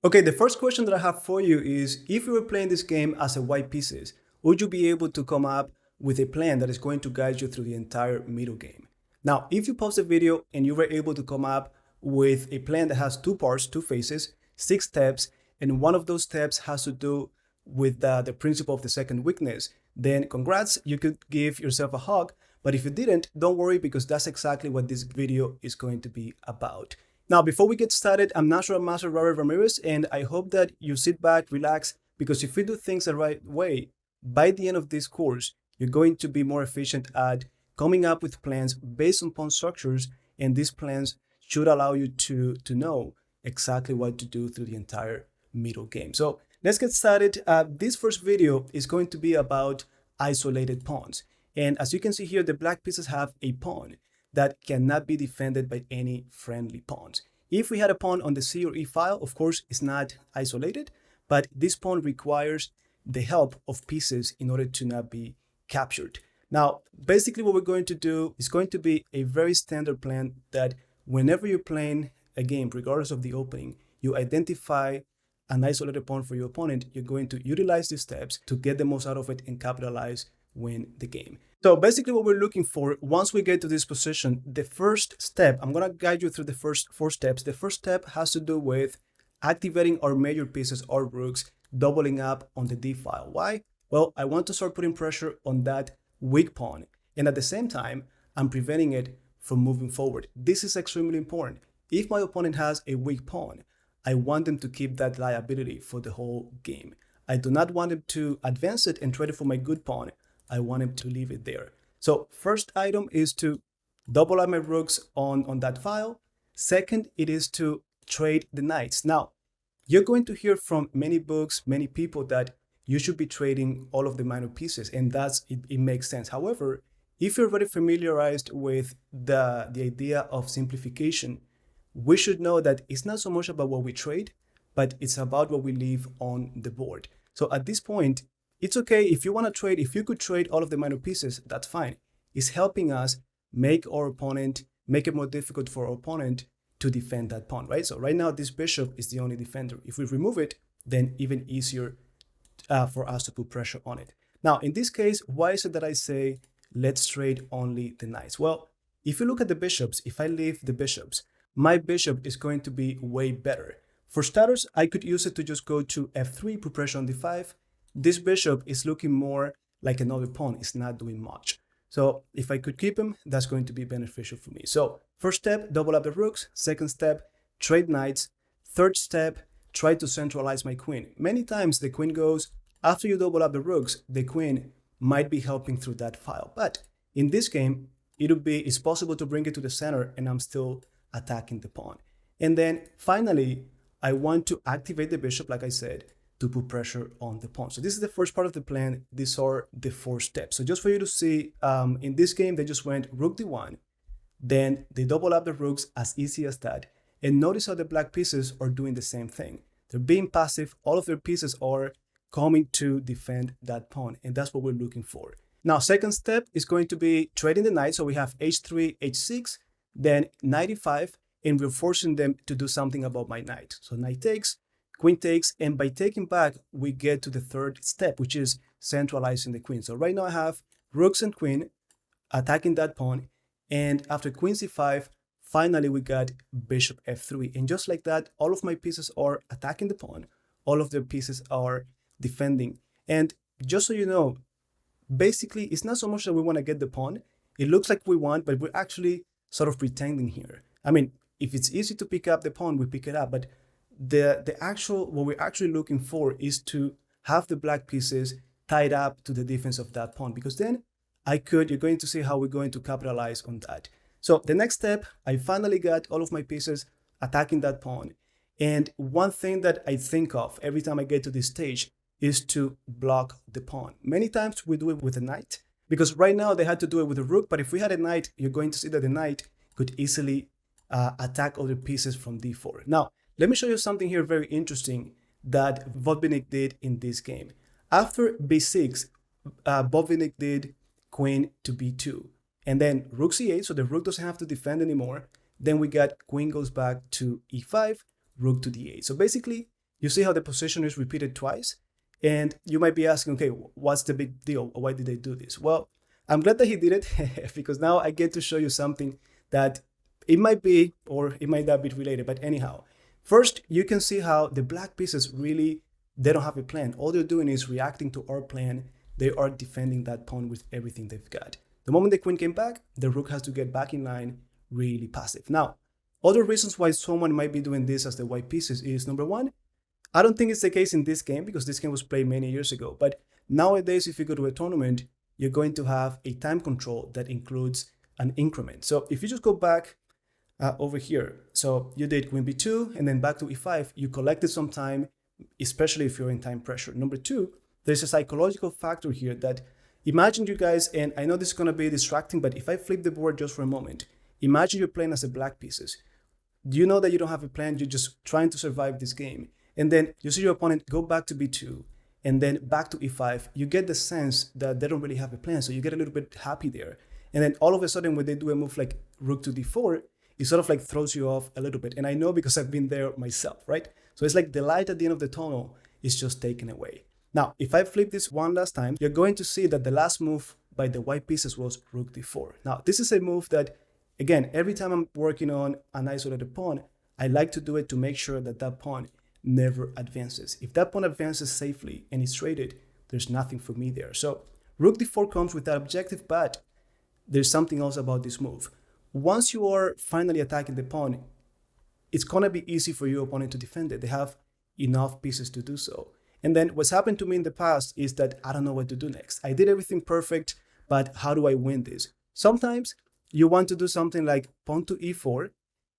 Okay, the first question that I have for you is, if you were playing this game as a white pieces, would you be able to come up with a plan that is going to guide you through the entire middle game? Now, if you pause the video and you were able to come up with a plan that has two parts, two phases, 6 steps, and one of those steps has to do with the principle of the second weakness, then congrats, you could give yourself a hug. But if you didn't, don't worry, because that's exactly what this video is going to be about. Now, before we get started, I'm Natural Master Robert Ramirez, and I hope that you sit back, relax, because if you do things the right way, by the end of this course, you're going to be more efficient at coming up with plans based on pawn structures, and these plans should allow you to know exactly what to do through the entire middle game. So let's get started. This first video is going to be about isolated pawns. And as you can see here, the black pieces have a pawn that cannot be defended by any friendly pawns. If we had a pawn on the C or E file, of course, it's not isolated, but this pawn requires the help of pieces in order to not be captured. Now, basically what we're going to do is going to be a very standard plan that whenever you're playing a game, regardless of the opening, you identify an isolated pawn for your opponent, you're going to utilize these steps to get the most out of it and capitalize, win the game. So basically what we're looking for, once we get to this position, the first step, I'm going to guide you through the first 4 steps. The first step has to do with activating our major pieces, our rooks, doubling up on the D file. Why? Well, I want to start putting pressure on that weak pawn. And at the same time, I'm preventing it from moving forward. This is extremely important. If my opponent has a weak pawn, I want them to keep that liability for the whole game. I do not want them to advance it and trade it for my good pawn. I want him to leave it there. So first item is to double up my rooks on that file. Second, it is to trade the knights. Now, you're going to hear from many books, many people that you should be trading all of the minor pieces, and it makes sense. However, if you're already familiarized with the idea of simplification, we should know that it's not so much about what we trade, but it's about what we leave on the board. So at this point, it's okay if you want to trade, if you could trade all of the minor pieces, that's fine. It's helping us make it more difficult for our opponent to defend that pawn, right? So right now, this bishop is the only defender. If we remove it, then even easier for us to put pressure on it. Now, in this case, why is it that I say, let's trade only the knights? Well, if you look at the bishops, if I leave the bishops, my bishop is going to be way better. For starters, I could use it to just go to F3, put pressure on D5. This bishop is looking more like another pawn. It's not doing much. So if I could keep him, that's going to be beneficial for me. So first step, double up the rooks. Second step, trade knights. Third step, try to centralize my queen. Many times the queen goes, after you double up the rooks, the queen might be helping through that file. But in this game, it's possible to bring it to the center and I'm still attacking the pawn. And then finally, I want to activate the bishop, like I said, to put pressure on the pawn. So this is the first part of the plan. These are the 4 steps. So just for you to see, in this game, they just went rook d1, then they double up the rooks, as easy as that. And notice how the black pieces are doing the same thing. They're being passive. All of their pieces are coming to defend that pawn, and that's what we're looking for. Now, second step is going to be trading the knight. So we have h3, h6, then knight e5, and we're forcing them to do something about my knight. So knight takes, queen takes, and by taking back, we get to the third step, which is centralizing the queen. So right now I have rooks and queen attacking that pawn, and after queen c5, finally we got bishop f3. And just like that, all of my pieces are attacking the pawn. All of their pieces are defending. And just so you know, basically, it's not so much that we want to get the pawn. It looks like we want, but we're actually sort of pretending here. I mean, if it's easy to pick up the pawn, we pick it up, but what we're actually looking for is to have the black pieces tied up to the defense of that pawn, because then you're going to see how we're going to capitalize on that. So the next step, I finally got all of my pieces attacking that pawn. And one thing that I think of every time I get to this stage is to block the pawn. Many times we do it with a knight, because right now they had to do it with a rook, but if we had a knight, you're going to see that the knight could easily attack other pieces from d4. Now, let me show you something here very interesting that Botvinnik did in this game. After b6, Botvinnik did queen to b2, and then rook c8, so the rook doesn't have to defend anymore. Then we got queen goes back to e5, rook to d8. So basically, you see how the position is repeated twice? And you might be asking, okay, what's the big deal? Why did they do this? Well, I'm glad that he did it because now I get to show you something that it might be or it might not be related, but anyhow. First, you can see how the black pieces really, they don't have a plan. All they're doing is reacting to our plan. They are defending that pawn with everything they've got. The moment the queen came back, the rook has to get back in line, really passive. Now, other reasons why someone might be doing this as the white pieces is, number one, I don't think it's the case in this game because this game was played many years ago. But nowadays, if you go to a tournament, you're going to have a time control that includes an increment. So if you just go back over here, so you did queen b2 and then back to e5, you collected some time, especially if you're in time pressure. Number two, there's a psychological factor here that imagine you guys, and I know this is going to be distracting, but if I flip the board just for a moment, imagine you're playing as the black pieces. Do you know that you don't have a plan? You're just trying to survive this game. And then you see your opponent go back to b2 and then back to e5. You get the sense that they don't really have a plan. So you get a little bit happy there. And then all of a sudden when they do a move like rook to d4, it sort of like throws you off a little bit. And I know because I've been there myself, right? So it's like the light at the end of the tunnel is just taken away. Now, if I flip this one last time, you're going to see that the last move by the white pieces was rook d4. Now, this is a move that, again, every time I'm working on an isolated pawn, I like to do it to make sure that that pawn never advances. If that pawn advances safely and is traded, there's nothing for me there. So rook d4 comes with that objective, but there's something else about this move. Once you are finally attacking the pawn, it's going to be easy for your opponent to defend it. They have enough pieces to do so. And then what's happened to me in the past is that I don't know what to do next. I did everything perfect, but how do I win this? Sometimes you want to do something like pawn to e4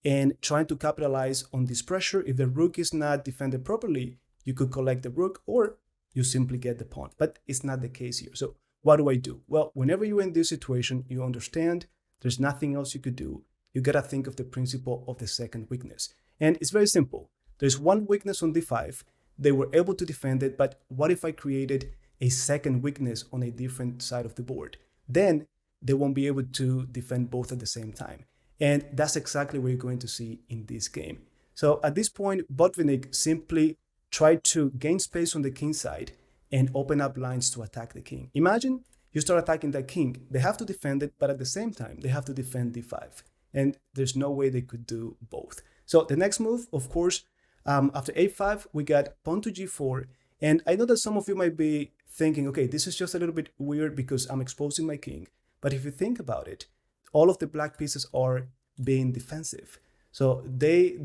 and trying to capitalize on this pressure. If the rook is not defended properly, you could collect the rook or you simply get the pawn, but it's not the case here. So what do I do? Well, whenever you're in this situation, you understand there's nothing else you could do. You got to think of the principle of the second weakness. And it's very simple. There's one weakness on d5. They were able to defend it, but what if I created a second weakness on a different side of the board? Then they won't be able to defend both at the same time. And that's exactly what you're going to see in this game. So at this point, Botvinnik simply tried to gain space on the king side and open up lines to attack the king. Imagine you start attacking that king. They have to defend it, but at the same time, they have to defend d5. And there's no way they could do both. So the next move, of course, after a5, we got pawn to g4. And I know that some of you might be thinking, okay, this is just a little bit weird because I'm exposing my king. But if you think about it, all of the black pieces are being defensive. So they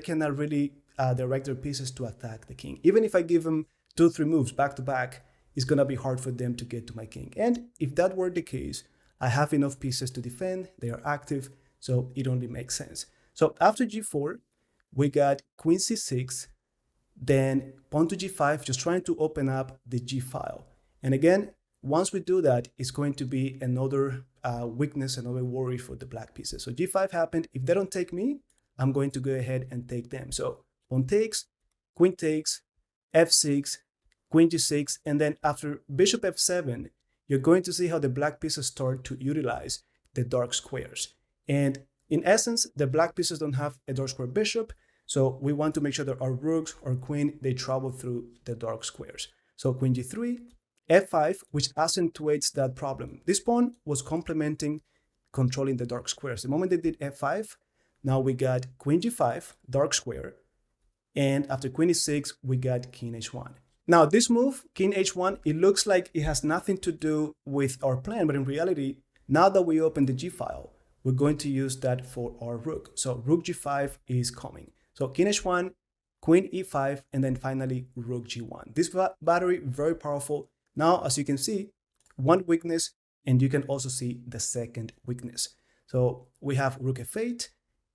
cannot really direct their pieces to attack the king. Even if I give them 2-3 moves back to back, it's going to be hard for them to get to my king. And if that were the case, I have enough pieces to defend. They are active, so it only makes sense. So after g4, we got queen c6, then pawn to g5, just trying to open up the g file. And again, once we do that, it's going to be another weakness, another worry for the black pieces. So g5 happened. If they don't take me, I'm going to go ahead and take them. So pawn takes, f6, queen g6, and then after bishop f7, you're going to see how the black pieces start to utilize the dark squares. And in essence, the black pieces don't have a dark square bishop, so we want to make sure that our rooks or queen, they travel through the dark squares. So queen g3, f5, which accentuates that problem. This pawn was complementing controlling the dark squares. The moment they did f5, now we got queen g5, dark square, and after queen e6, we got king h1. Now this move, king h1, it looks like it has nothing to do with our plan, but in reality, now that we open the g file, we're going to use that for our rook. So rook g5 is coming. So king h1, queen e5, and then finally rook g1. This battery, very powerful. Now, as you can see, one weakness, and you can also see the second weakness. So we have rook f8,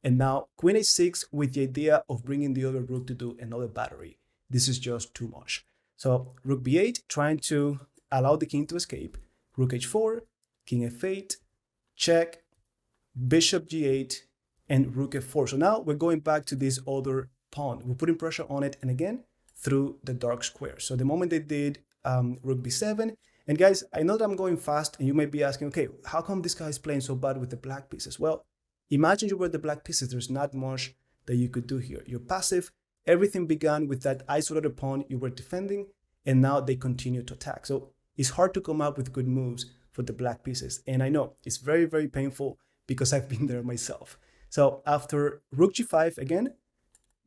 and now queen h6 with the idea of bringing the other rook to do another battery. This is just too much. So rook b8, trying to allow the king to escape. Rook h4, king f8, check, bishop g8, and rook f4. So now we're going back to this other pawn. We're putting pressure on it, and again, through the dark square. So the moment they did rook b7, and guys, I know that I'm going fast, and you might be asking, okay, how come this guy is playing so bad with the black pieces? Well, imagine you were the black pieces. There's not much that you could do here. You're passive. everything began with that isolated pawn you were defending, and now they continue to attack. So it's hard to come up with good moves for the black pieces. And I know it's very, very painful because I've been there myself. So after rook g5, again,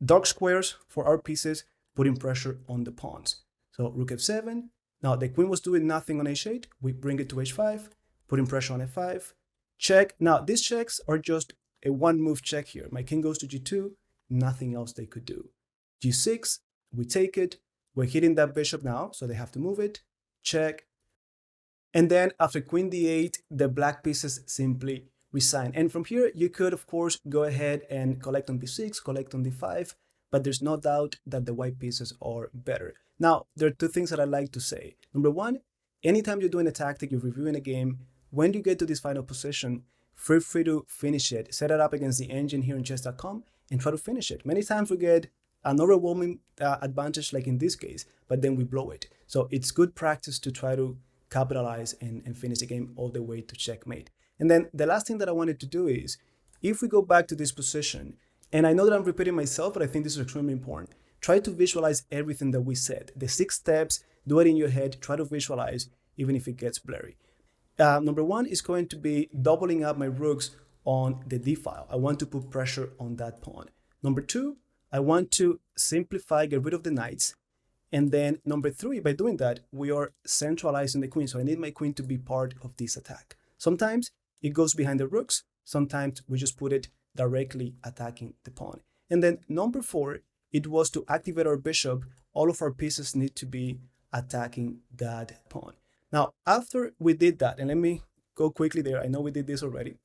dark squares for our pieces, putting pressure on the pawns. So rook f7. Now the queen was doing nothing on h8. We bring it to h5, putting pressure on f5. Check. Now these checks are just a one move check here. My king goes to g2, nothing else they could do. g6, we take it. We're hitting that bishop now, so they have to move it. Check. And then after queen d8, the black pieces simply resign. And from here, you could, of course, go ahead and collect on b6, collect on d5, but there's no doubt that the white pieces are better. Now, there are two things that I like to say. Number one, anytime you're doing a tactic, you're reviewing a game, when you get to this final position, feel free to finish it. Set it up against the engine here in chess.com and try to finish it. Many times we get an overwhelming advantage like in this case, but then we blow it. So it's good practice to try to capitalize and finish the game all the way to checkmate. And then the last thing that I wanted to do is, if we go back to this position, and I know that I'm repeating myself, but I think this is extremely important, try to visualize everything that we said. The 6 steps, do it in your head, try to visualize, even if it gets blurry. Number one is going to be doubling up my rooks on the d file. I want to put pressure on that pawn. Number two, I want to simplify, get rid of the knights. And then number three, by doing that, we are centralizing the queen. So I need my queen to be part of this attack. Sometimes it goes behind the rooks. Sometimes we just put it directly attacking the pawn. And then number four, it was to activate our bishop. All of our pieces need to be attacking that pawn. Now, after we did that, and let me go quickly there. I know we did this already.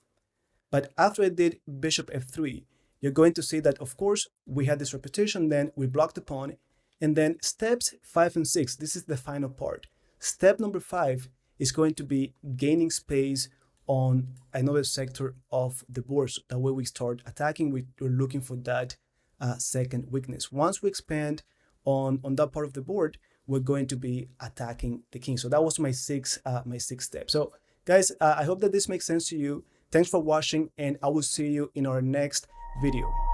But after I did bishop f3, you're going to see that, of course, we had this repetition. Then we blocked the pawn. And then steps 5 and 6, this is the final part. Step number 5 is going to be gaining space on another sector of the board. So that way we start attacking, we're looking for that second weakness. Once we expand on that part of the board, we're going to be attacking the king. So that was my sixth step. So guys, I hope that this makes sense to you. Thanks for watching, and I will see you in our next video.